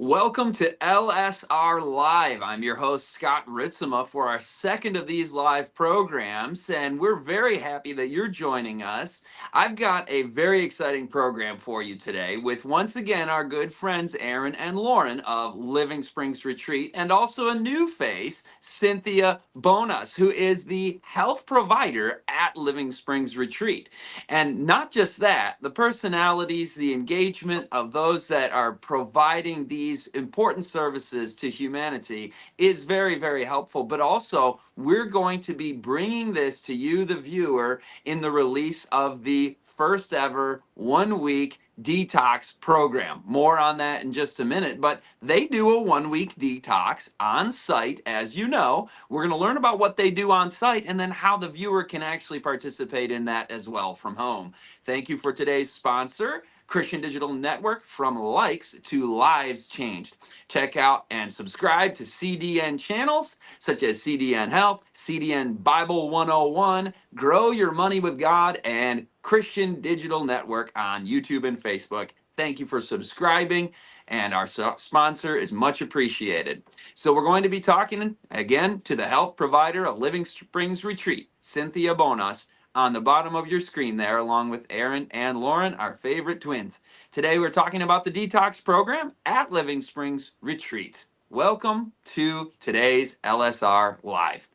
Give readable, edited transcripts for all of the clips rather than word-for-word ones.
Welcome to LSR Live. I'm your host, Scott Ritzema, for our second of these live programs, and we're very happy that you're joining us. I've got a very exciting program for you today with, once again, our good friends Aaron and Lauren of Living Springs Retreat, and also a new face, Cynthia Bonos, who is the health provider at Living Springs Retreat. And not just that, the personalities, the engagement of those that are providing these important services to humanity is very, very helpful. But also, we're going to be bringing this to you, the viewer, in the release of the first ever 1 week detox program. More on that in just a minute, but they do a 1 week detox on site, as you know. We're going to learn about what they do on site and then how the viewer can actually participate in that as well from home. Thank you for today's sponsor, Christian Digital Network. From likes to lives changed. Check out and subscribe to CDN channels such as CDN Health, CDN Bible 101, Grow Your Money with God, and Christian Digital Network on YouTube and Facebook. Thank you for subscribing, and our sponsor is much appreciated. So we're going to be talking again to the health provider of Living Springs Retreat, Cynthia Bonos, on the bottom of your screen there, along with Aaron and Lauren, our favorite twins. Today we're talking about the detox program at Living Springs Retreat. Welcome to today's LSR Live.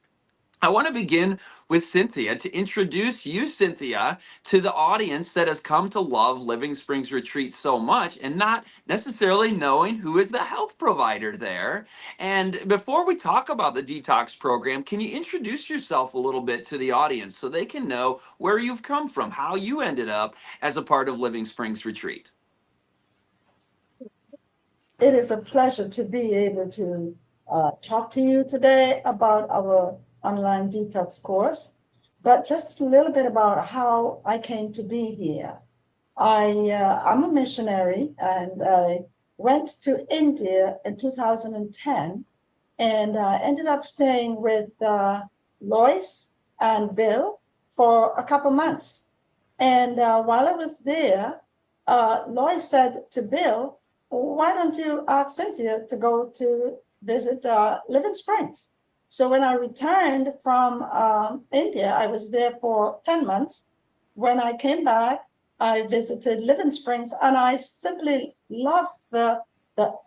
I want to begin with Cynthia to introduce you, Cynthia, to the audience that has come to love Living Springs Retreat so much and not necessarily knowing who is the health provider there. And before we talk about the detox program, can you introduce yourself a little bit to the audience so they can know where you've come from, how you ended up as a part of Living Springs Retreat? It is a pleasure to be able to talk to you today about our online detox course, but just a little bit about how I came to be here. I'm a missionary and I went to India in 2010 and ended up staying with Lois and Bill for a couple months. And while I was there, Lois said to Bill, why don't you ask Cynthia to go to visit Living Springs? So when I returned from India, I was there for 10 months. When I came back, I visited Living Springs and I simply loved the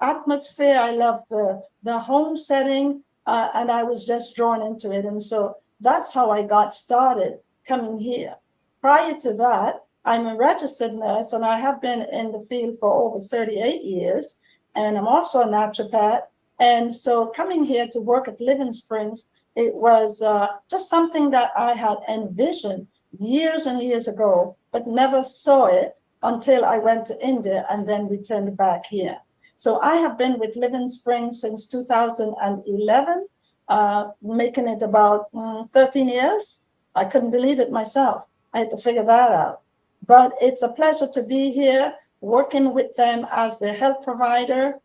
atmosphere. I loved the home setting and I was just drawn into it. And so that's how I got started coming here. Prior to that, I'm a registered nurse and I have been in the field for over 38 years. And I'm also a naturopath. And so coming here to work at Living Springs, it was just something that I had envisioned years and years ago, but never saw it until I went to India and then returned back here. So I have been with Living Springs since 2011, making it about 13 years. I couldn't believe it myself. I had to figure that out. But it's a pleasure to be here, working with them as the health provider,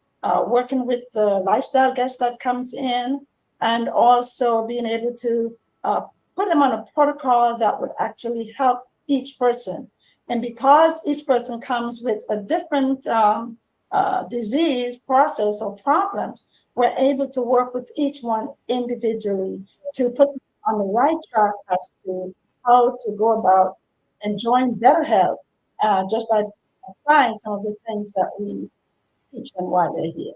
working with the lifestyle guest that comes in, and also being able to put them on a protocol that would actually help each person. And because each person comes with a different disease process or problems, we're able to work with each one individually to put them on the right track as to how to go about enjoying better health just by applying some of the things that we teach them while they're here.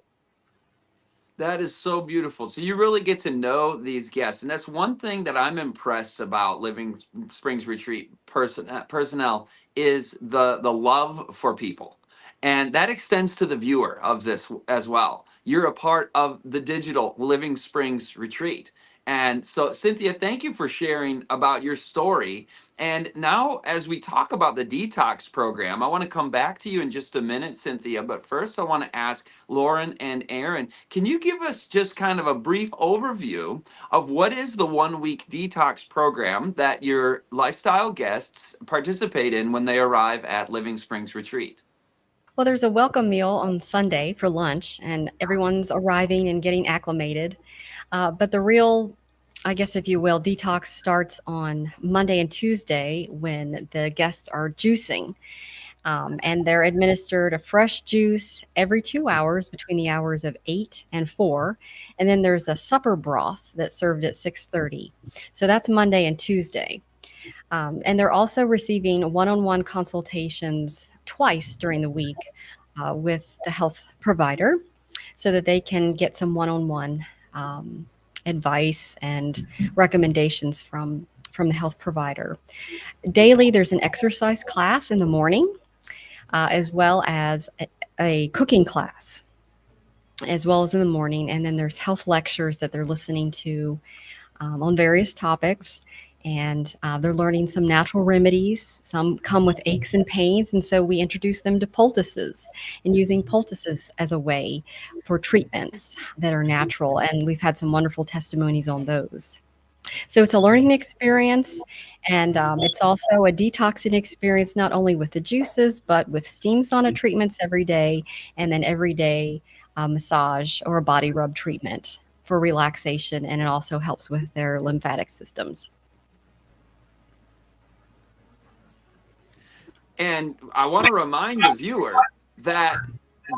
That is so beautiful. So you really get to know these guests, and that's one thing that I'm impressed about Living Springs Retreat personnel is the love for people, and that extends to the viewer of this as well. You're a part of the digital Living Springs Retreat, and so Cynthia, thank you for sharing about your story. And now, as we talk about the detox program, I want to come back to you in just a minute, Cynthia. But first, I want to ask Lauren and Aaron, can you give us just kind of a brief overview of what is the 1 week detox program that your lifestyle guests participate in when they arrive at Living Springs Retreat? Well, there's a welcome meal on Sunday for lunch, and everyone's arriving and getting acclimated. But the real, I guess, if you will, detox starts on Monday and Tuesday when the guests are juicing. And they're administered a fresh juice every 2 hours between the hours of 8 and 4. And then there's a supper broth that's served at 6:30. So that's Monday and Tuesday. And they're also receiving one-on-one consultations twice during the week with the health provider so that they can get some one-on-one advice and recommendations from the health provider. Daily, there's an exercise class in the morning, as well as a cooking class, as well as in the morning. And then there's health lectures that they're listening to on various topics. And they're learning some natural remedies. Some come with aches and pains. And so we introduce them to poultices and using poultices as a way for treatments that are natural. And we've had some wonderful testimonies on those. So it's a learning experience, and it's also a detoxing experience, not only with the juices, but with steam sauna treatments every day, and then every day massage or a body rub treatment for relaxation, and it also helps with their lymphatic systems. And I want to remind the viewer that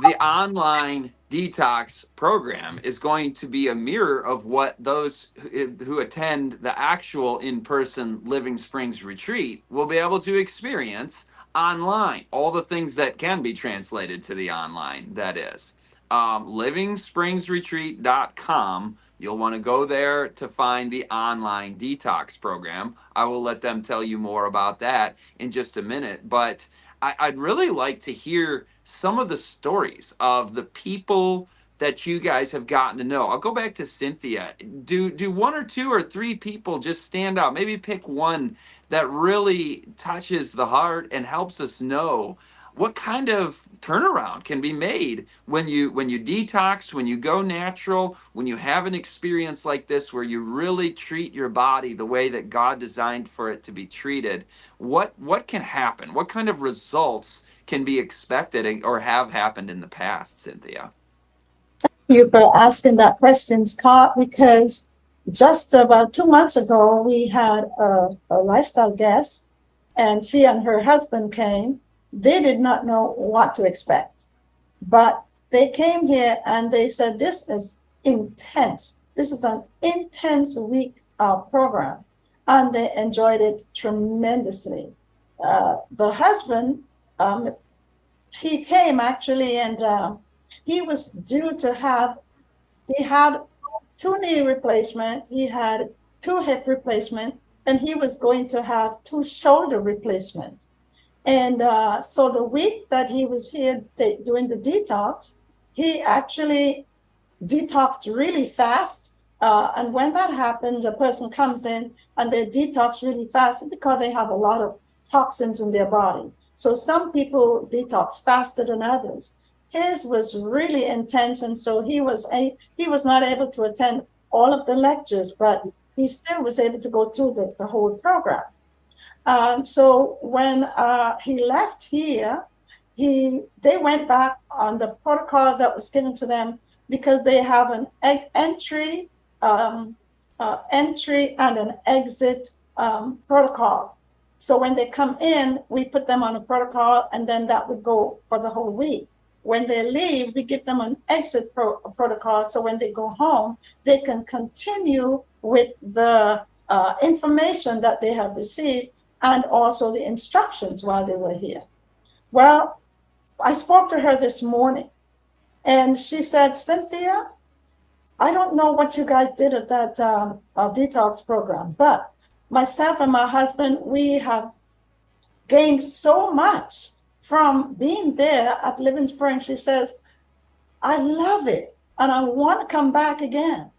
the online detox program is going to be a mirror of what those who attend the actual in-person Living Springs retreat will be able to experience online. All the things that can be translated to the online, that is. livingspringsretreat.com. You'll want to go there to find the online detox program. I will let them tell you more about that in just a minute. But I'd really like to hear some of the stories of the people that you guys have gotten to know. I'll go back to Cynthia. Do one or two or three people just stand out? Maybe pick one that really touches the heart and helps us know what kind of turnaround can be made when you detox, when you go natural, when you have an experience like this where you really treat your body the way that God designed for it to be treated. What can happen? What kind of results can be expected or have happened in the past, Cynthia? You for asking that question, Scott, because just about 2 months ago, we had a lifestyle guest, and she and her husband came. They did not know what to expect, but they came here and they said, this is intense. This is an intense week program, and they enjoyed it tremendously. The husband, he came actually, and he was due to have, he had 2 knee replacement, he had 2 hip replacement, and he was going to have 2 shoulder replacement. And so the week that he was here doing the detox, he actually detoxed really fast. And when that happens, a person comes in and they detox really fast because they have a lot of toxins in their body. So some people detox faster than others. His was really intense, and so he was not able to attend all of the lectures, but he still was able to go through the whole program. So when he left here, they went back on the protocol that was given to them, because they have an entry and an exit protocol. So when they come in, we put them on a protocol, and then that would go for the whole week. When they leave, we give them an exit protocol, so when they go home, they can continue with the information that they have received and also the instructions while they were here. Well, I spoke to her this morning, and she said, Cynthia, I don't know what you guys did at that detox program, but myself and my husband, we have gained so much from being there at Living Spring. She says, I love it, and I want to come back again.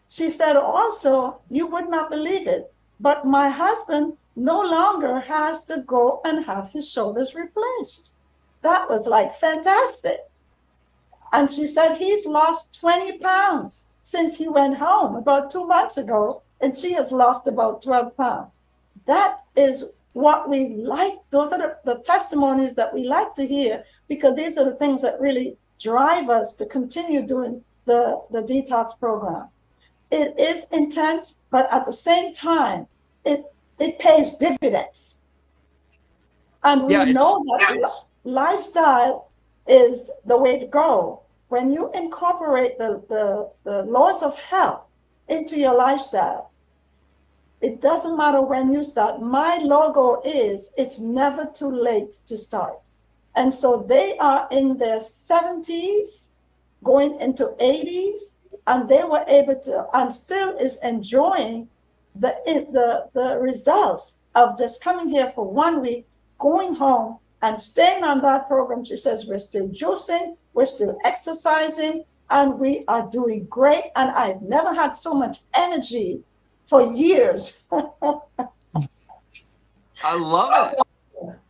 She said also, you would not believe it, but my husband no longer has to go and have his shoulders replaced. That was like fantastic. And she said he's lost 20 pounds since he went home about 2 months ago, and she has lost about 12 pounds. That is what we like. Those are the testimonies that we like to hear, because these are the things that really drive us to continue doing the detox program. It is intense, but at the same time, it pays dividends. And we know that lifestyle is the way to go. When you incorporate the laws of health into your lifestyle, it doesn't matter when you start. My logo is it's never too late to start. And so they are in their 70s, going into 80s, and they were able to, and still is enjoying the results of just coming here for 1 week, going home and staying on that program. She says, we're still juicing, we're still exercising, and we are doing great. And I've never had so much energy for years. I love it.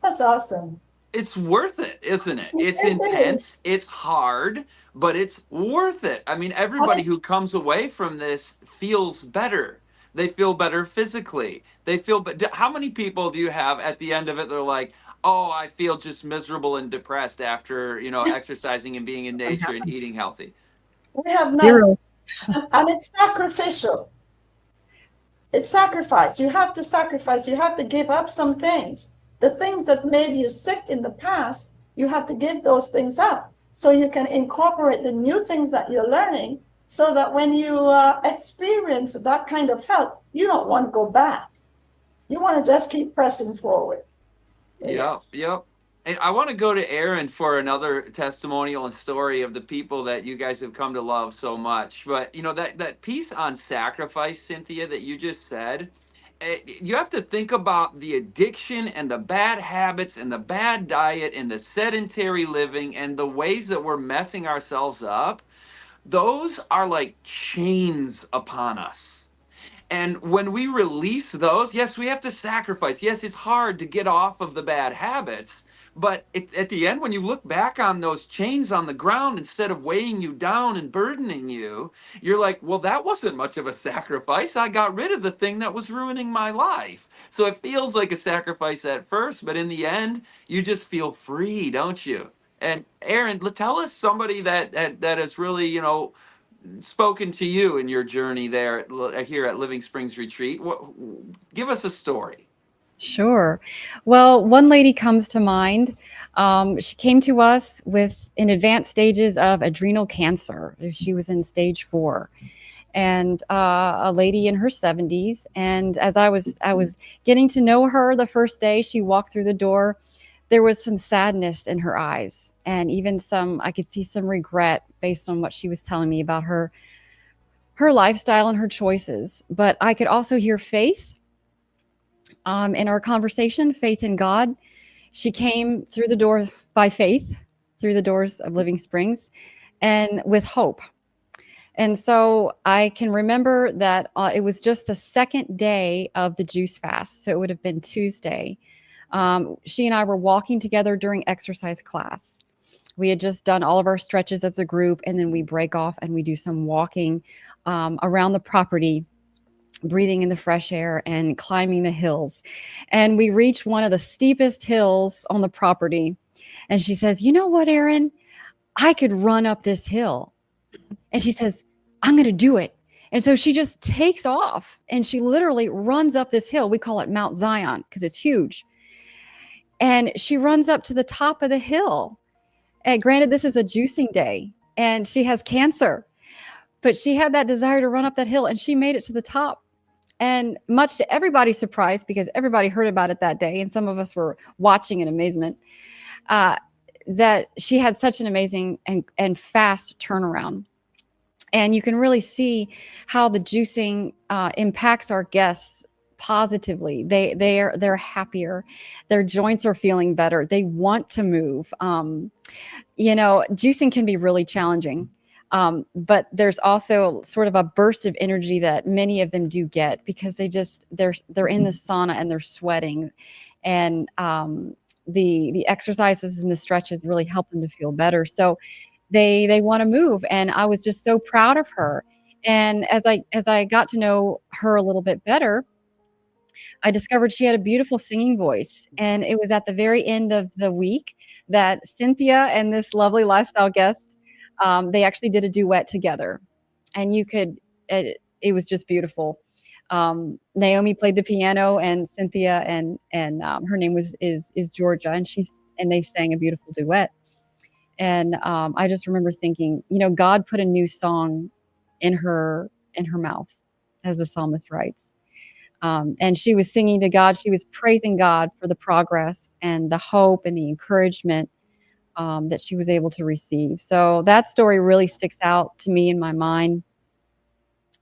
That's awesome. It's worth it, isn't it? It's It is. intense, it's hard, but it's worth it. I mean, And everybody it's who comes away from this feels better. They feel better physically. They feel, but how many people do you have at the end of it? They're like, "Oh, I feel just miserable and depressed after, exercising and being in nature and eating healthy." we have none. Zero. And it's sacrificial. It's sacrifice. You have to sacrifice. You have to give up some things. The things that made you sick in the past, you have to give those things up so you can incorporate the new things that you're learning so that when you experience that kind of health, you don't want to go back. You want to just keep pressing forward. Yep, Yes. yep. And I want to go to Aaron for another testimonial and story of the people that you guys have come to love so much. But that piece on sacrifice, Cynthia, that you just said, you have to think about the addiction and the bad habits and the bad diet and the sedentary living and the ways that we're messing ourselves up. Those are like chains upon us. And when we release those, yes, we have to sacrifice. Yes, it's hard to get off of the bad habits. But at the end, when you look back on those chains on the ground, instead of weighing you down and burdening you, you're like, well, that wasn't much of a sacrifice. I got rid of the thing that was ruining my life. So it feels like a sacrifice at first, but in the end, you just feel free, don't you? And Aaron, tell us somebody that has really, spoken to you in your journey there here at Living Springs Retreat. Give us a story. Sure. Well, one lady comes to mind. She came to us with in advanced stages of adrenal cancer. She was in stage 4, and a lady in her 70s. And as I was getting to know her the first day she walked through the door, there was some sadness in her eyes, and even some I could see some regret based on what she was telling me about her lifestyle and her choices. But I could also hear faith in our conversation, faith in God. She came through the door by faith, through the doors of Living Springs, and with hope. And so I can remember that it was just the second day of the juice fast. So it would have been Tuesday. She and I were walking together during exercise class. We had just done all of our stretches as a group, and then we break off and we do some walking around the property, breathing in the fresh air and climbing the hills. And we reached one of the steepest hills on the property. And she says, "You know what, Erin? I could run up this hill." And she says, "I'm going to do it." And so she just takes off and she literally runs up this hill. We call it Mount Zion because it's huge. And she runs up to the top of the hill. And granted, this is a juicing day and she has cancer, but she had that desire to run up that hill and she made it to the top. And much to everybody's surprise, because everybody heard about it that day, and some of us were watching in amazement, uh, that she had such an amazing and fast turnaround. And you can really see how the juicing impacts our guests positively. They're happier, their joints are feeling better, they want to move. Juicing can be really challenging. But there's also sort of a burst of energy that many of them do get because they're in the sauna and they're sweating, and the exercises and the stretches really help them to feel better. So they want to move, and I was just so proud of her. And as I got to know her a little bit better, I discovered she had a beautiful singing voice. And it was at the very end of the week that Cynthia and this lovely lifestyle guest, they actually did a duet together. And it was just beautiful. Naomi played the piano, and Cynthia and her name is Georgia, and and they sang a beautiful duet. And I just remember thinking, God put a new song in her mouth, as the psalmist writes. And she was singing to God. She was praising God for the progress and the hope and the encouragement that she was able to receive. So that story really sticks out to me in my mind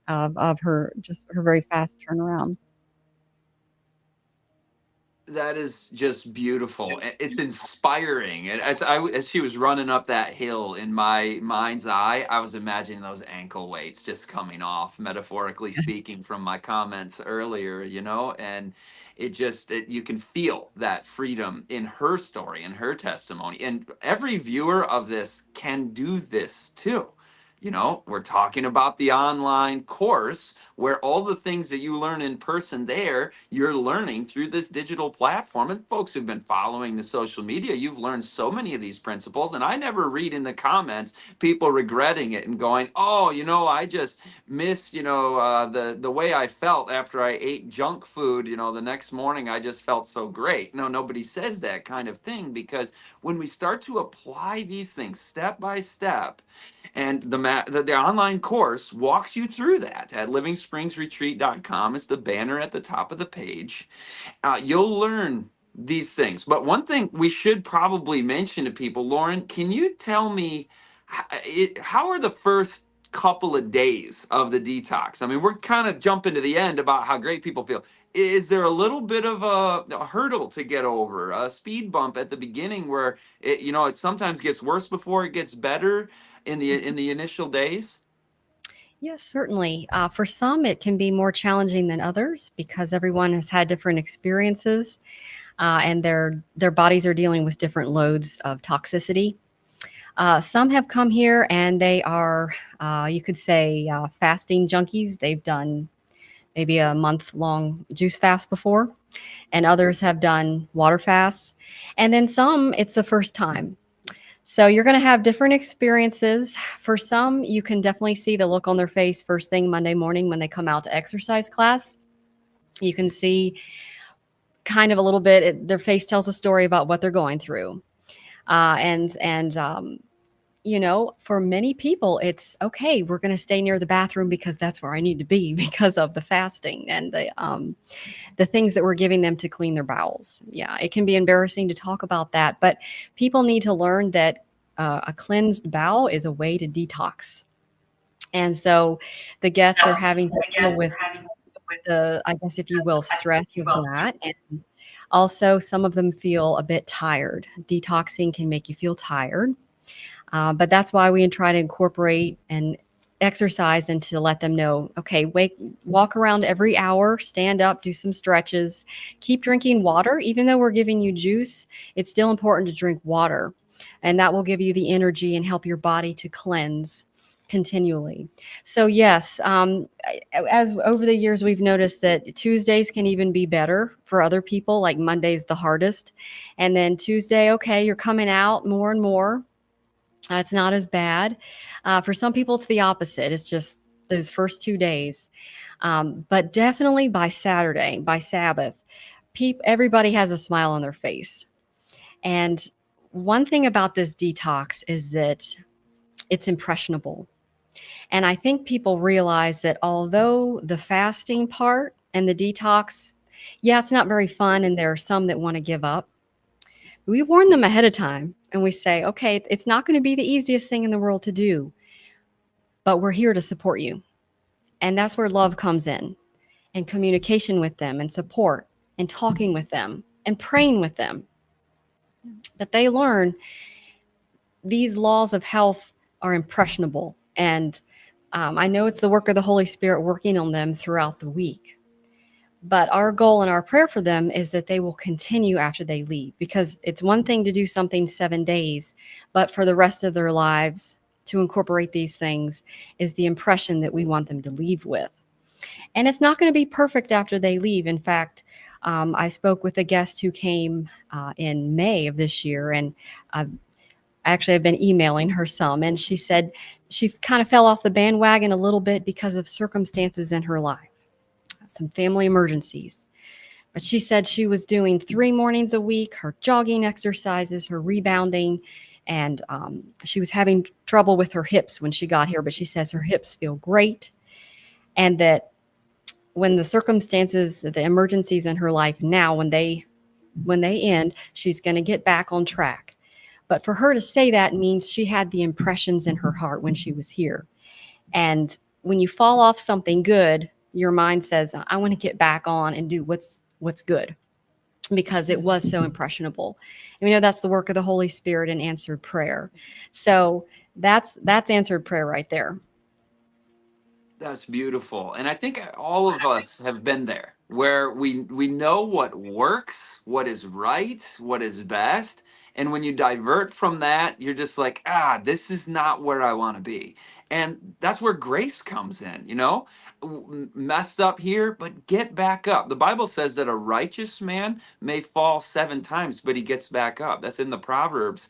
of her, just her very fast turnaround. That is just beautiful. It's inspiring. And as she was running up that hill in my mind's eye, I was imagining those ankle weights just coming off, metaphorically speaking, from my comments earlier, and you can feel that freedom in her story, in her testimony. And every viewer of this can do this too. We're talking about the online course where all the things that you learn in person there, you're learning through this digital platform. And folks who've been following the social media, you've learned so many of these principles. And I never read in the comments people regretting it and going, oh, I just missed, the way I felt after I ate junk food, the next morning I just felt so great. No, nobody says that kind of thing, because when we start to apply these things step by step, and the online course walks you through that at livingspringsretreat.com. It's the banner at the top of the page. You'll learn these things. But one thing we should probably mention to people, Lauren, can you tell me how are the first couple of days of the detox? I mean, we're kind of jumping to the end about how great people feel. Is there a little bit of a hurdle to get over, a speed bump at the beginning where it sometimes gets worse before it gets better in the initial days? Yes, certainly. For some, it can be more challenging than others because everyone has had different experiences, and their bodies are dealing with different loads of toxicity. Some have come here and they are, you could say, fasting junkies. They've done maybe a month-long juice fast before, and others have done water fasts. And then some, it's the first time. So you're going to have different experiences. For some, you can definitely see the look on their face first thing Monday morning when they come out to exercise class. You can see kind of a little bit, their face tells a story about what they're going through. For many people, it's okay. We're going to stay near the bathroom because that's where I need to be because of the fasting and the things that we're giving them to clean their bowels. Yeah, it can be embarrassing to talk about that, but people need to learn that a cleansed bowel is a way to detox. And so the guests are having to deal with the, I guess, if you will, stress of that. And also, some of them feel a bit tired. Detoxing can make you feel tired. But that's why we try to incorporate and exercise and to let them know, okay, walk around every hour, stand up, do some stretches, keep drinking water. Even though we're giving you juice, it's still important to drink water. And that will give you the energy and help your body to cleanse continually. So yes, as over the years, we've noticed that Tuesdays can even be better for other people, like Monday's the hardest. And then Tuesday, okay, you're coming out more and more. It's not as bad. For some people, it's the opposite. It's just those first 2 days. But definitely by Saturday, by Sabbath, everybody has a smile on their face. And one thing about this detox is that it's impressionable. And I think people realize that although the fasting part and the detox, yeah, it's not very fun, and there are some that want to give up, we warn them ahead of time and we say, okay, it's not going to be the easiest thing in the world to do, but we're here to support you. And that's where love comes in, and communication with them and support and talking with them and praying with them. But they learn these laws of health are impressionable. And I know it's the work of the Holy Spirit working on them throughout the week. But our goal and our prayer for them is that they will continue after they leave, because it's one thing to do something 7 days, but for the rest of their lives to incorporate these things is the impression that we want them to leave with. And it's not going to be perfect after they leave. In fact, I spoke with a guest who came in May of this year, and actually I've been emailing her some, and she said she kind of fell off the bandwagon a little bit because of circumstances in her life, some family emergencies. But she said she was doing 3 mornings a week, her jogging exercises, her rebounding, and she was having trouble with her hips when she got here. But she says her hips feel great, and that when the circumstances, the emergencies in her life now, when they end, she's going to get back on track. But for her to say that means she had the impressions in her heart when she was here. And when you fall off something good, your mind says, I want to get back on and do what's good, because it was so impressionable. And we know that's the work of the Holy Spirit and answered prayer. So that's answered prayer right there. That's beautiful. And I think all of us have been there where we know what works, what is right, what is best. And when you divert from that, you're just like, this is not where I want to be. And that's where grace comes in, messed up here, but get back up. The Bible says that a righteous man may fall 7 times, but he gets back up. That's in the Proverbs.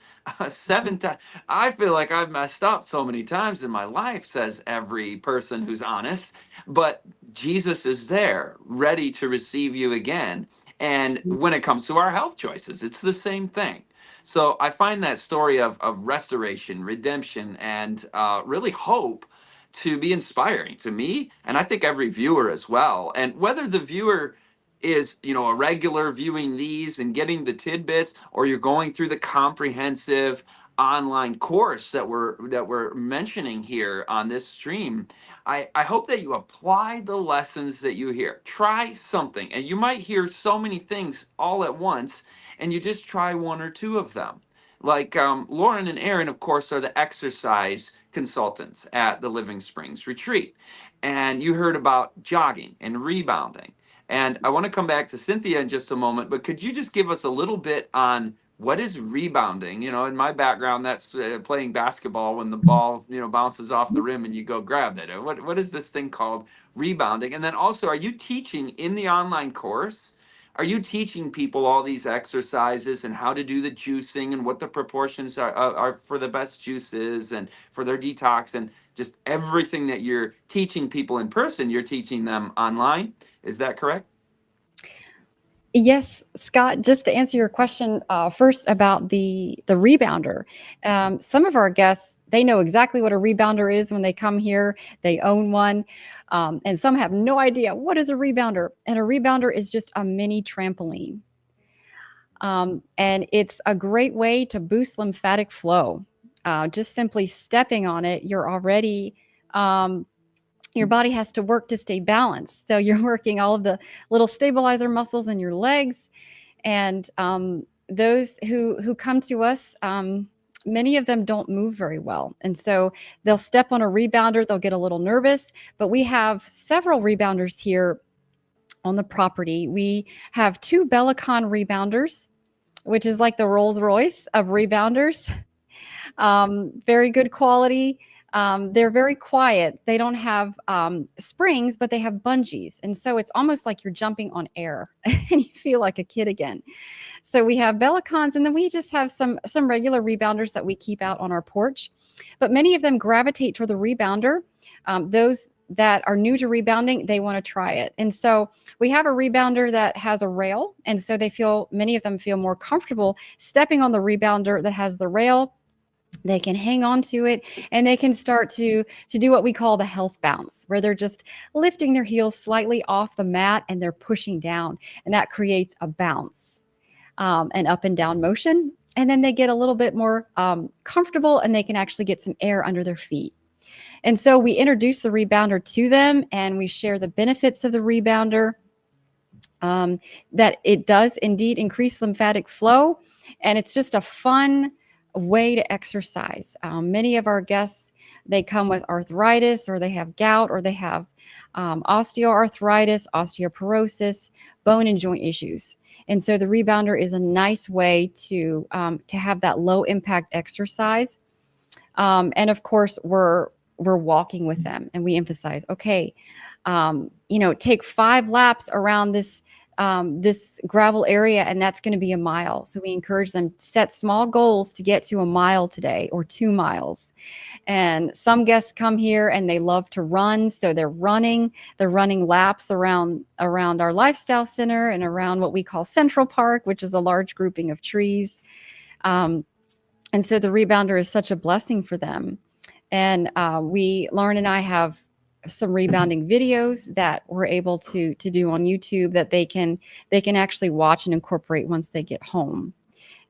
7 times. I feel like I've messed up so many times in my life, says every person who's honest, but Jesus is there, ready to receive you again. And when it comes to our health choices, it's the same thing. So I find that story of restoration, redemption, and really hope to be inspiring to me, and I think every viewer as well. And whether the viewer is, a regular viewing these and getting the tidbits, or you're going through the comprehensive online course that we're mentioning here on this stream, I hope that you apply the lessons that you hear. Try something, and you might hear so many things all at once, and you just try one or two of them. Like Lauren and Aaron, of course, are the exercise consultants at the Living Springs retreat. And you heard about jogging and rebounding. And I want to come back to Cynthia in just a moment, but could you just give us a little bit on what is rebounding? In my background, that's playing basketball when the ball, bounces off the rim and you go grab it. What is this thing called rebounding? And then also, are you teaching in the online course? Are you teaching people all these exercises and how to do the juicing and what the proportions are for the best juices and for their detox, and just everything that you're teaching people in person, you're teaching them online? Is that correct? Yes, Scott, just to answer your question first about the rebounder. Some of our guests, they know exactly what a rebounder is when they come here. They own one. And some have no idea what is a rebounder. And a rebounder is just a mini trampoline. And it's a great way to boost lymphatic flow. Just simply stepping on it, you're already your body has to work to stay balanced. So you're working all of the little stabilizer muscles in your legs. And those who come to us, many of them don't move very well. And so they'll step on a rebounder, they'll get a little nervous. But we have several rebounders here on the property. We have 2 Bellicon rebounders, which is like the Rolls Royce of rebounders. Very good quality. They're very quiet. They don't have springs, but they have bungees. And so it's almost like you're jumping on air and you feel like a kid again. So we have Bellicons, and then we just have some regular rebounders that we keep out on our porch. But many of them gravitate toward the rebounder. Those that are new to rebounding, they want to try it. And so we have a rebounder that has a rail. And so many of them feel more comfortable stepping on the rebounder that has the rail. They can hang on to it, and they can start to do what we call the health bounce, where they're just lifting their heels slightly off the mat and they're pushing down, and that creates a bounce, an up and down motion. And then they get a little bit more comfortable, and they can actually get some air under their feet. And so we introduce the rebounder to them, and we share the benefits of the rebounder, that it does indeed increase lymphatic flow, and it's just a fun way to exercise. Many of our guests, they come with arthritis, or they have gout, or they have osteoarthritis, osteoporosis, bone and joint issues. And so the rebounder is a nice way to have that low impact exercise. And of course, we're walking with them, and we emphasize, okay, take 5 laps around this this gravel area, and that's going to be a mile. So we encourage them to set small goals to get to a mile today or 2 miles. And some guests come here and they love to run, so they're running laps around our lifestyle center and around what we call Central Park, which is a large grouping of trees. Um, and so the rebounder is such a blessing for them. And Lauren and I have some rebounding videos that we're able to do on YouTube that they can actually watch and incorporate once they get home.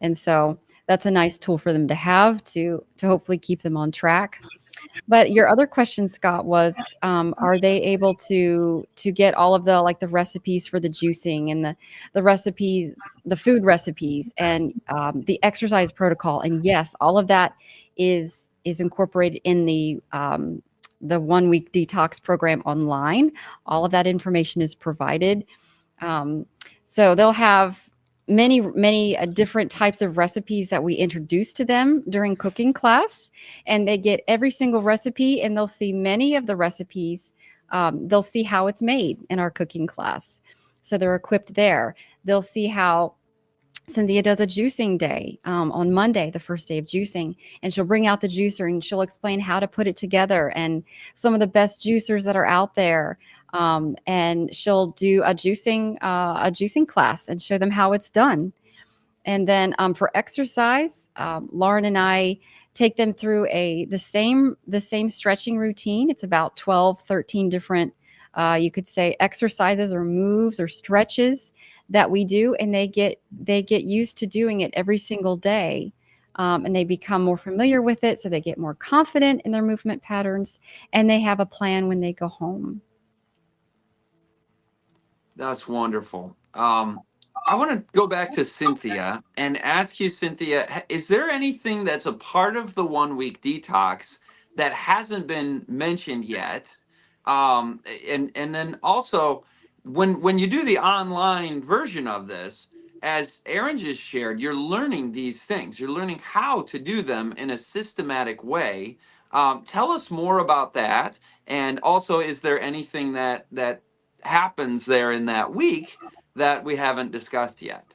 And so that's a nice tool for them to have to hopefully keep them on track. But your other question, Scott, was are they able to get all of the, like, the recipes for the juicing and the recipes, the food recipes, and the exercise protocol? And yes, all of that is incorporated in the 1 week detox program online. All of that information is provided. Um, so they'll have many different types of recipes that we introduce to them during cooking class, and they get every single recipe, and they'll see many of the recipes. They'll see how it's made in our cooking class, so they're equipped there. They'll see how Cynthia does a juicing day on Monday, the first day of juicing, and she'll bring out the juicer and she'll explain how to put it together and some of the best juicers that are out there. And she'll do a juicing class and show them how it's done. And then for exercise, Lauren and I take them through the same stretching routine. It's about 12, 13 different, you could say, exercises or moves or stretches that we do, and they get used to doing it every single day. And they become more familiar with it, so they get more confident in their movement patterns, and they have a plan when they go home. That's wonderful. I want to go back to Cynthia and ask you, Cynthia, is there anything that's a part of the 1 week detox that hasn't been mentioned yet? And then also, when you do the online version of this, as Aaron just shared, you're learning these things. You're learning how to do them in a systematic way. Tell us more about that. And also, is there anything that happens there in that week that we haven't discussed yet?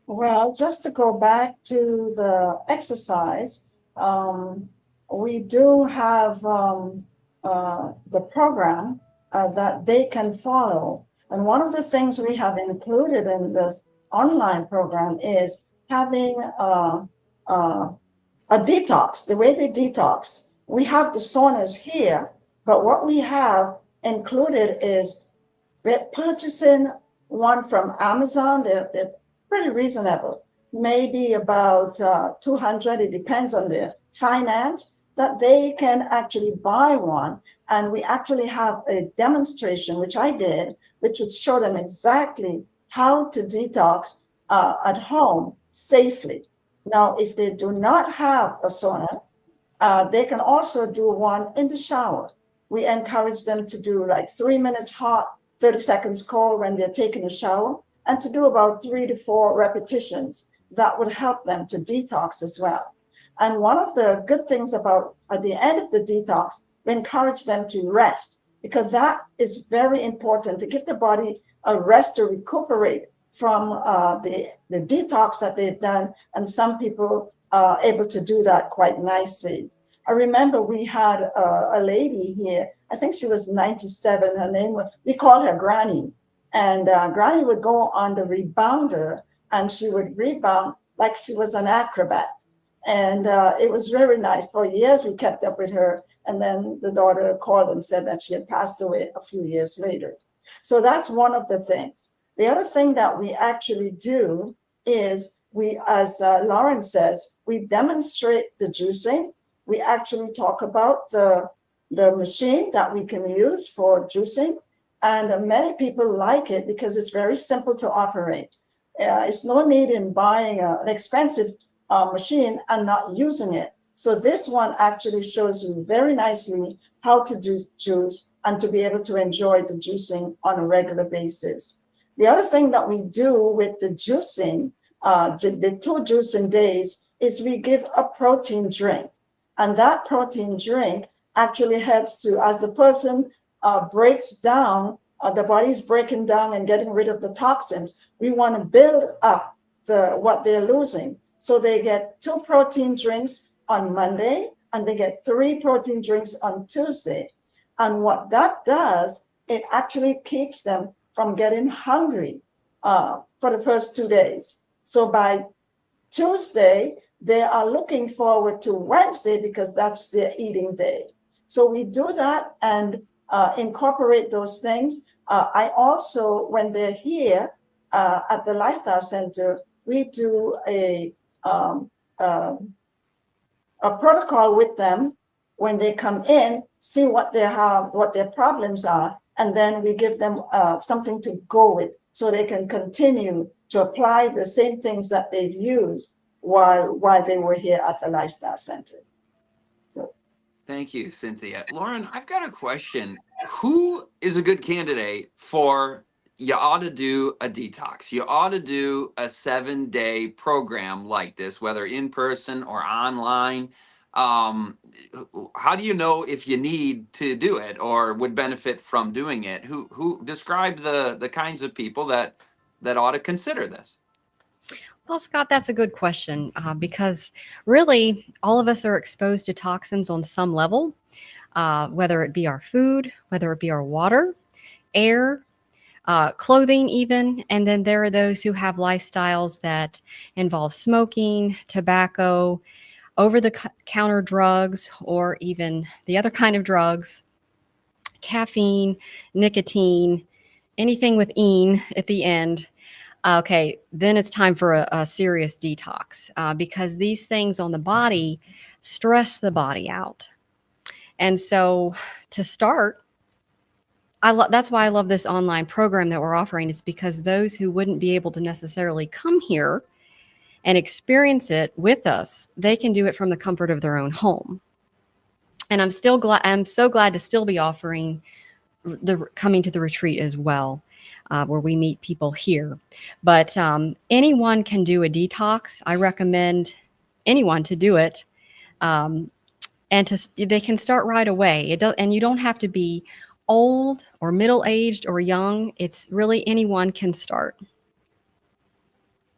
Well, just to go back to the exercise, um, we do have the program that they can follow. And one of the things we have included in this online program is having a detox, the way they detox. We have the saunas here, but what we have included is we're purchasing one from Amazon. They're pretty reasonable, maybe about 200. It depends on the finance that they can actually buy one. And we actually have a demonstration, which I did, which would show them exactly how to detox at home safely. Now, if they do not have a sauna, they can also do one in the shower. We encourage them to do like 3 minutes hot, 30 seconds cold when they're taking a shower, and to do about 3 to 4 repetitions. That would help them to detox as well. And one of the good things about at the end of the detox, we encourage them to rest, because that is very important to give the body a rest to recuperate from the detox that they've done. And some people are able to do that quite nicely. I remember we had a lady here, I think she was 97. Her name was, we called her Granny. And Granny would go on the rebounder and she would rebound like she was an acrobat. And it was very nice. For years, we kept up with her. And then the daughter called and said that she had passed away a few years later. So that's one of the things. The other thing that we actually do is we, as Lauren says, we demonstrate the juicing. We actually talk about the machine that we can use for juicing. And many people like it because it's very simple to operate. It's no need in buying an expensive machine and not using it. So this one actually shows you very nicely how to do juice and to be able to enjoy the juicing on a regular basis. The other thing that we do with the juicing, the 2 juicing days, is we give a protein drink. And that protein drink actually helps to, as the person breaks down the body's breaking down and getting rid of the toxins. We want to build up what they're losing. So they get 2 protein drinks on Monday and they get 3 protein drinks on Tuesday. And what that does, it actually keeps them from getting hungry for the first 2 days. So by Tuesday, they are looking forward to Wednesday because that's their eating day. So we do that and incorporate those things. I also, when they're here at the Lifestyle Center, we do um, um, a protocol with them when they come in, see what they have, what their problems are, and then we give them something to go with so they can continue to apply the same things that they've used while they were here at the Lifestyle Center. So, Thank you, Cynthia. Lauren, I've got a question. Who is a good candidate for you ought to do a detox? You ought to do a 7-day program like this, whether in person or online. Um, how do you know if you need to do it or would benefit from doing it? Who describe the kinds of people that ought to consider this? Well, Scott, that's a good question because really all of us are exposed to toxins on some level, whether it be our food, whether it be our water, air, clothing, even. And then there are those who have lifestyles that involve smoking, tobacco, over the counter drugs, or even the other kind of drugs, caffeine, nicotine, anything with "ine" at the end. Okay, then it's time for a serious detox because these things on the body stress the body out. And so to start, that's why I love this online program that we're offering. Is because those who wouldn't be able to necessarily come here and experience it with us, they can do it from the comfort of their own home. And I'm so glad to still be offering coming to the retreat as well, where we meet people here. But anyone can do a detox. I recommend anyone to do it, and they can start right away. And you don't have to be old or middle-aged or young. It's really anyone can start.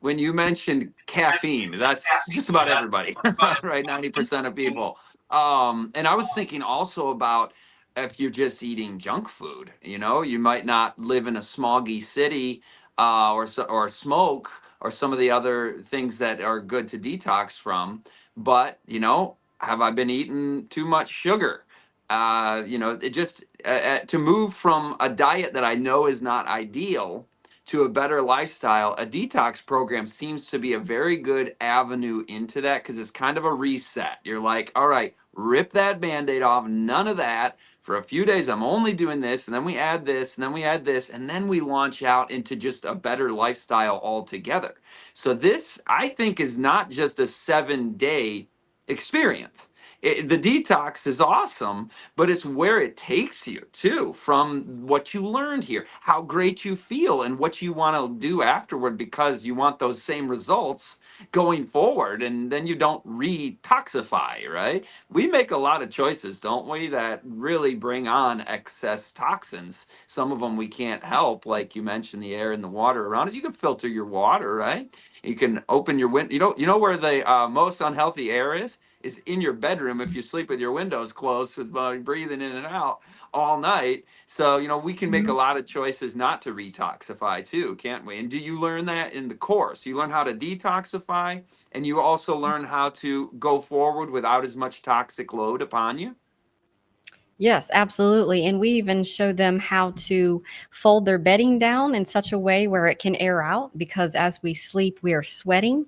When you mentioned caffeine, that's just about everybody, right? 90% of people. And I was thinking also about if you're just eating junk food, you might not live in a smoggy city or smoke or some of the other things that are good to detox from. But, have I been eating too much sugar? It just to move from a diet that I know is not ideal to a better lifestyle, a detox program seems to be a very good avenue into that because it's kind of a reset. You're like, all right, rip that band-aid off, none of that. For a few days, I'm only doing this, and then we add this, and then we add this, and then we launch out into just a better lifestyle altogether. So this, I think, is not just a 7-day experience. The detox is awesome, but it's where it takes you too, from what you learned here, how great you feel, and what you want to do afterward because you want those same results going forward. And then you don't re-toxify, right? We make a lot of choices, don't we, that really bring on excess toxins. Some of them we can't help, like you mentioned, the air and the water around us. You can filter your water, right? You can open your window. You know where the most unhealthy air is in your bedroom if you sleep with your windows closed with breathing in and out all night. So, we can make a lot of choices not to retoxify too, can't we? And do you learn that in the course? You learn how to detoxify and you also learn how to go forward without as much toxic load upon you? Yes, absolutely. And we even show them how to fold their bedding down in such a way where it can air out because as we sleep, we are sweating.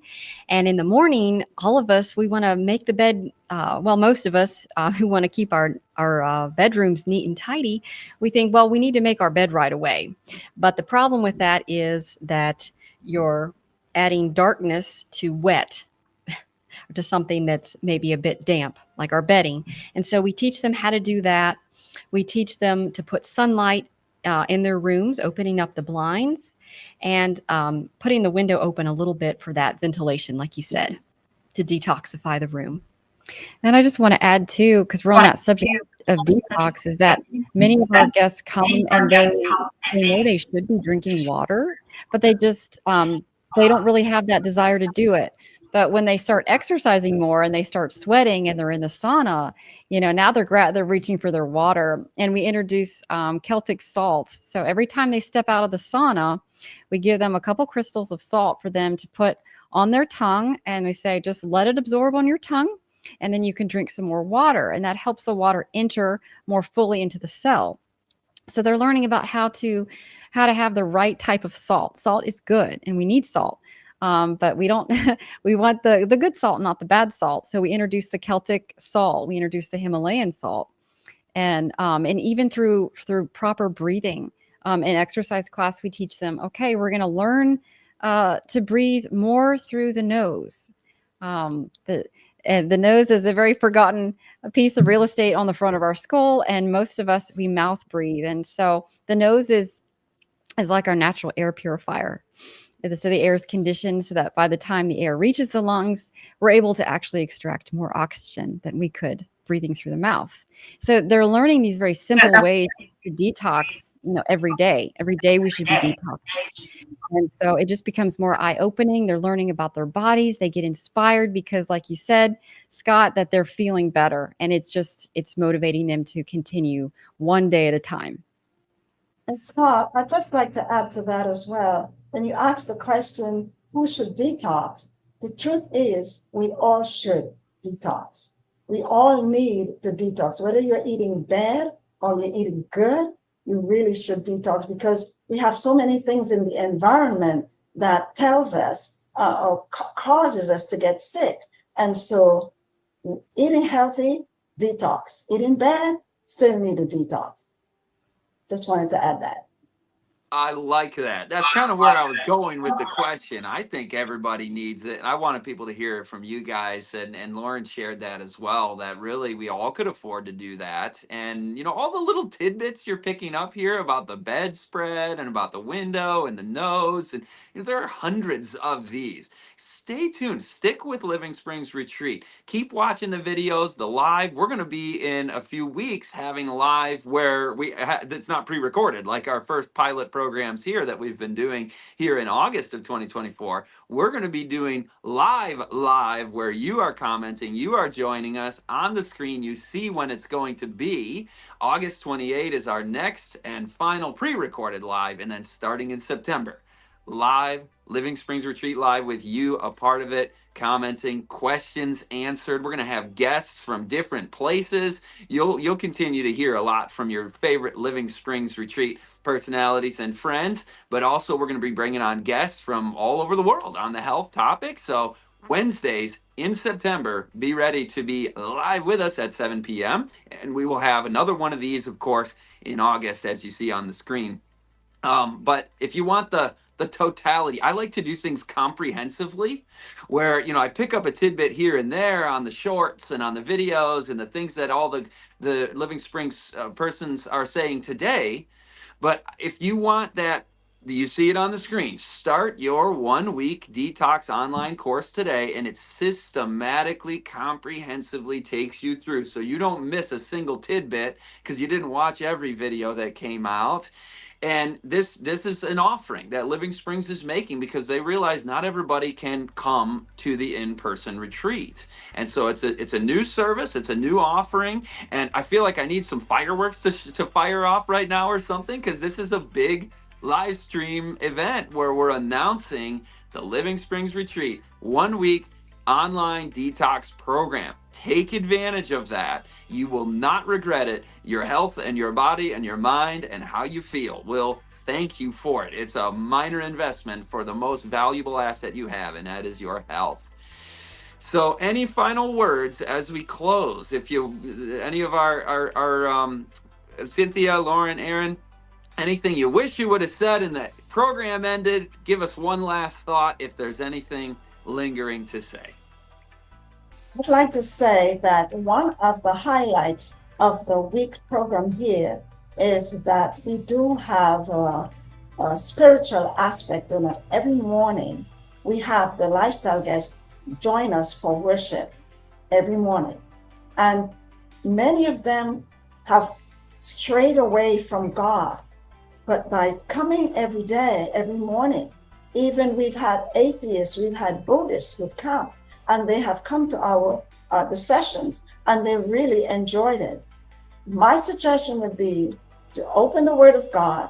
And in the morning, all of us, we want to make the bed, most of us who want to keep our bedrooms neat and tidy, we think, well, we need to make our bed right away. But the problem with that is that you're adding darkness to wet, to something that's maybe a bit damp, like our bedding. And so we teach them how to do that. We teach them to put sunlight in their rooms, opening up the blinds and putting the window open a little bit for that ventilation, like you said, to detoxify the room. And I just want to add too, because we're on that subject of detox, is that Many of our guests come and they know they should be drinking water, but they don't really have that desire to do it. But when they start exercising more and they start sweating and they're in the sauna, now they're reaching for their water. And we introduce Celtic salt. So every time they step out of the sauna, we give them a couple crystals of salt for them to put on their tongue, and we say, just let it absorb on your tongue, and then you can drink some more water, and that helps the water enter more fully into the cell. So they're learning about how to have the right type of salt. Salt is good, and we need salt. But we don't we want the good salt, not the bad salt. So we introduce the Celtic salt, we introduce the Himalayan salt, and even through proper breathing. In exercise class, we teach them, okay, we're going to learn to breathe more through the nose. The nose is a very forgotten piece of real estate on the front of our skull, and most of us, we mouth breathe, and so the nose is like our natural air purifier. So the air is conditioned so that by the time the air reaches the lungs, we're able to actually extract more oxygen than we could breathing through the mouth. So they're learning these very simple ways to detox, every day. Every day we should be detoxing. And so it just becomes more eye-opening. They're learning about their bodies. They get inspired because, like you said, Scott, that they're feeling better. And it's motivating them to continue one day at a time. And Scott, I'd just like to add to that as well. When you ask the question, who should detox? The truth is, we all should detox. We all need the detox. Whether you're eating bad or you're eating good, you really should detox, because we have so many things in the environment that tells us or causes us to get sick. And so eating healthy, detox. Eating bad, still need a detox. Just wanted to add that. I like that. That's kind of where I was going with the question. I think everybody needs it. And I wanted people to hear it from you guys. And Lauren shared that as well, that really we all could afford to do that. And, all the little tidbits you're picking up here about the bedspread and about the window and the nose. And there are hundreds of these. Stay tuned. Stick with Living Springs Retreat. Keep watching the videos, the live. We're going to be in a few weeks having live where it's not pre-recorded like our first pilot programs here that we've been doing here in August of 2024. We're going to be doing live where you are commenting, you are joining us on the screen. You see when it's going to be. August 28 is our next and final pre-recorded live, and then starting in September, live, Living Springs Retreat live with you a part of it, commenting, questions answered. We're going to have guests from different places. You'll continue to hear a lot from your favorite Living Springs Retreat personalities and friends, but also we're going to be bringing on guests from all over the world on the health topic. So Wednesdays in September, be ready to be live with us at 7 p.m. And we will have another one of these, of course, in August, as you see on the screen. But if you want the totality, I like to do things comprehensively, where I pick up a tidbit here and there on the shorts and on the videos and the things that all the Living Springs persons are saying today. But if you want that, you see it on the screen. Start your 1-week detox online course today, and it systematically, comprehensively takes you through, so you don't miss a single tidbit because you didn't watch every video that came out. And this is an offering that Living Springs is making because they realize not everybody can come to the in-person retreat. And so it's a new service, it's a new offering, and I feel like I need some fireworks to fire off right now or something, because this is a big live stream event where we're announcing the Living Springs Retreat 1-week online detox program. Take advantage of that. You will not regret it. Your health and your body and your mind and how you feel will thank you for it. It's a minor investment for the most valuable asset you have, and that is your health. So any final words as we close? If any of our Cynthia, Lauren, Aaron, anything you wish you would have said and the program ended, give us one last thought if there's anything lingering to say. I'd like to say that one of the highlights of the week program here is that we do have a spiritual aspect in it. Every morning, we have the lifestyle guests join us for worship every morning. And many of them have strayed away from God. But by coming every day, every morning, even we've had atheists, we've had Buddhists who've come, and they have come to our the sessions, and they really enjoyed it. My suggestion would be to open the Word of God,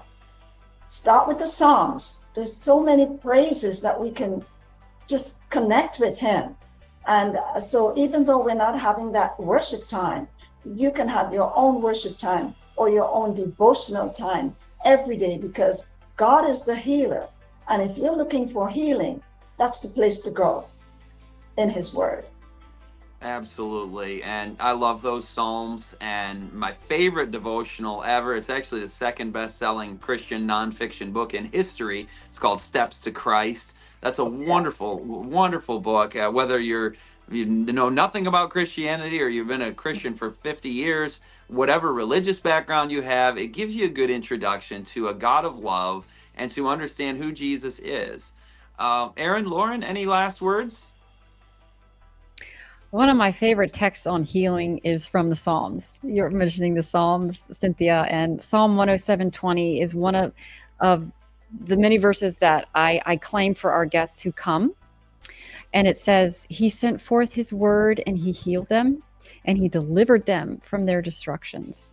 start with the Psalms. There's so many praises that we can just connect with Him. And so even though we're not having that worship time, you can have your own worship time or your own devotional time every day, because God is the healer. And if you're looking for healing, that's the place to go, in His Word. Absolutely. And I love those Psalms. And my favorite devotional ever, it's actually the second best-selling Christian nonfiction book in history. It's called Steps to Christ. That's a wonderful, wonderful book. Whether you know nothing about Christianity or you've been a Christian for 50 years, whatever religious background you have, it gives you a good introduction to a God of love and to understand who Jesus is. Aaron, Lauren, any last words? One of my favorite texts on healing is from the Psalms. You're mentioning the Psalms, Cynthia, and Psalm 107:20 is one of the many verses that I claim for our guests who come. And it says, He sent forth His word and He healed them and He delivered them from their destructions.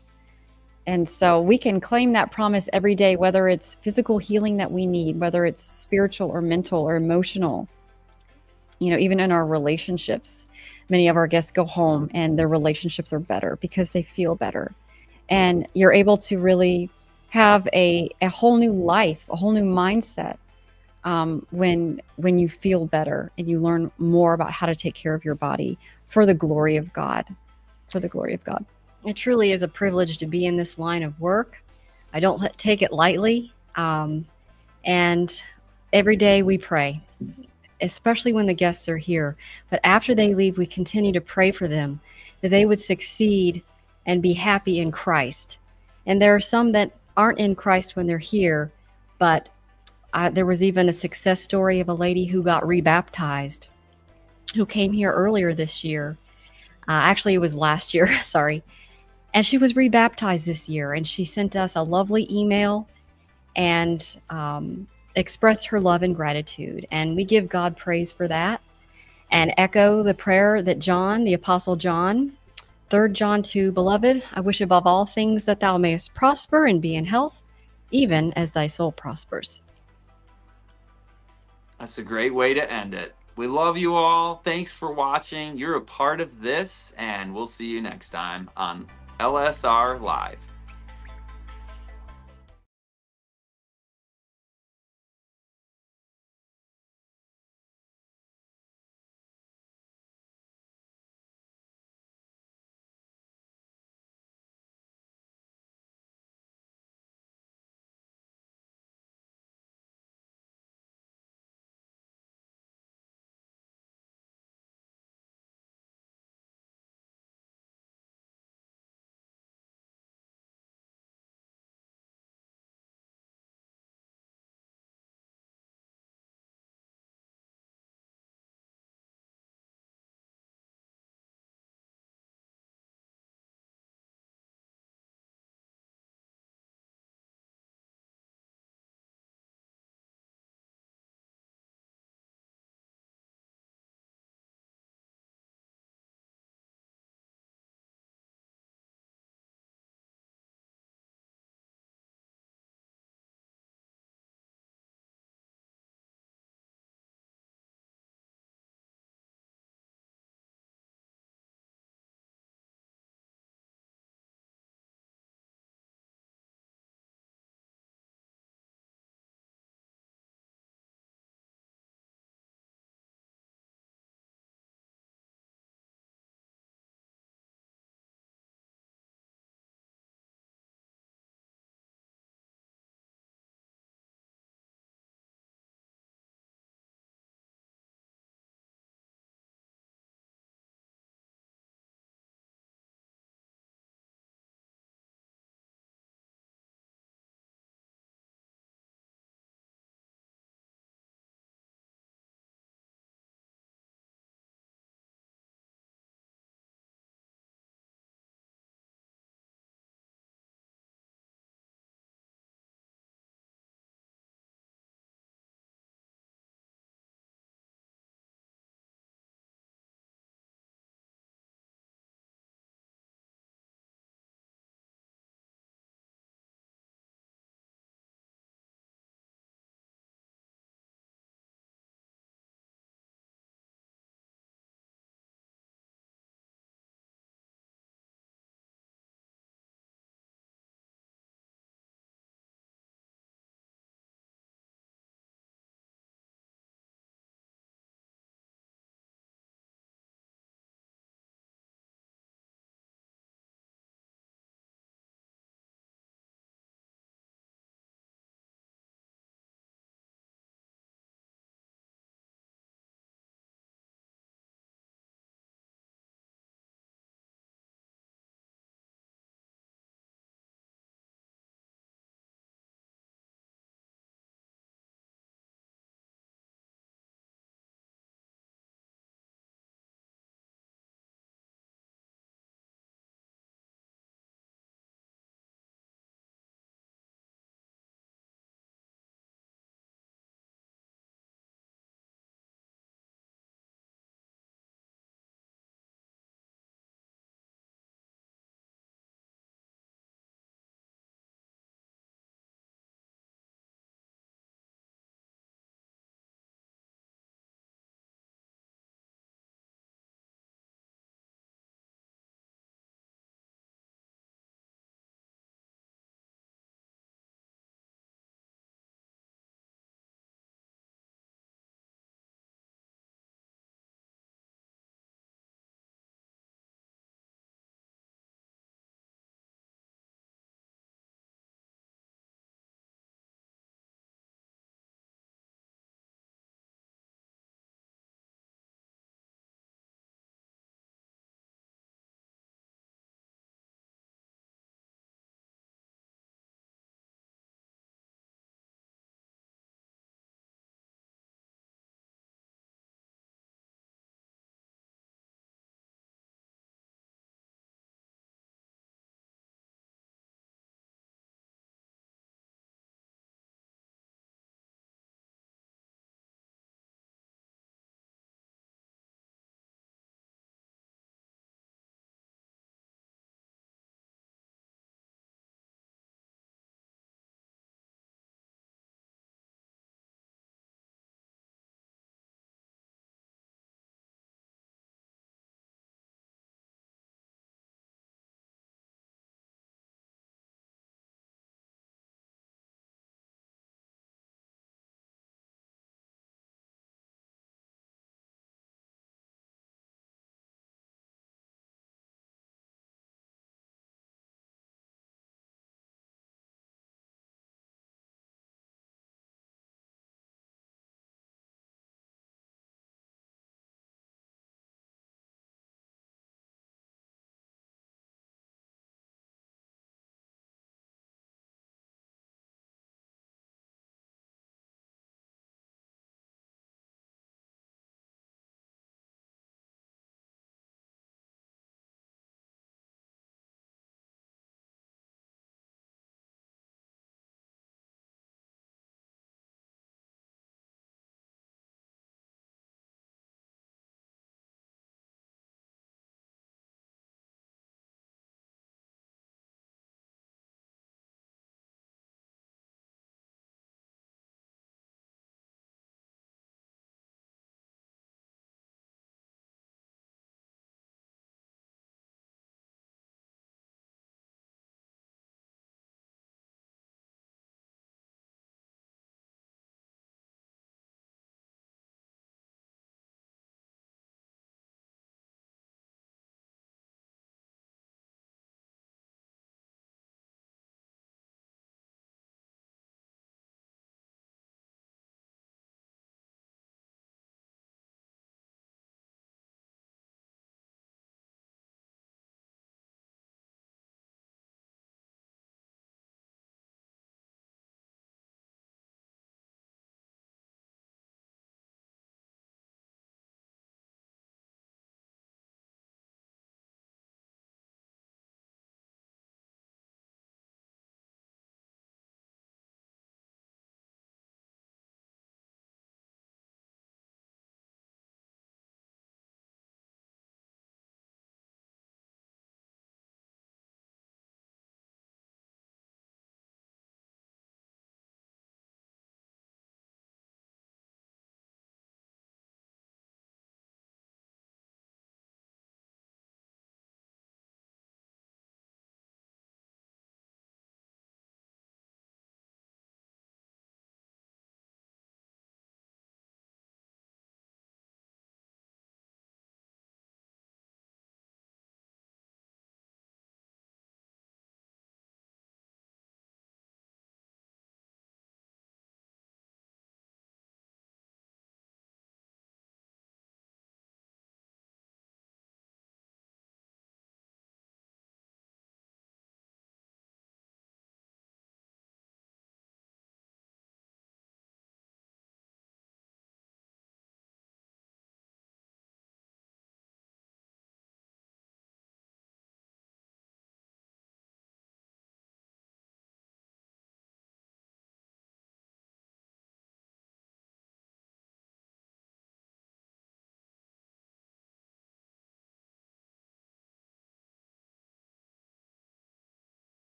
And so we can claim that promise every day, whether it's physical healing that we need, whether it's spiritual or mental or emotional, even in our relationships. Many of our guests go home and their relationships are better because they feel better. And you're able to really have a whole new life, a whole new mindset when you feel better and you learn more about how to take care of your body for the glory of God. For the glory of God. It truly is a privilege to be in this line of work. I don't take it lightly. And every day we pray, especially when the guests are here. But after they leave, we continue to pray for them, that they would succeed and be happy in Christ. And there are some that aren't in Christ when they're here, but there was even a success story of a lady who got rebaptized, who came here earlier this year. Actually, it was last year, sorry. And she was rebaptized this year, and she sent us a lovely email and expressed her love and gratitude. And we give God praise for that and echo the prayer that John, the Apostle John, 3 John 2, Beloved, I wish above all things that thou mayest prosper and be in health, even as thy soul prospers. That's a great way to end it. We love you all. Thanks for watching. You're a part of this, and we'll see you next time on LSR Live.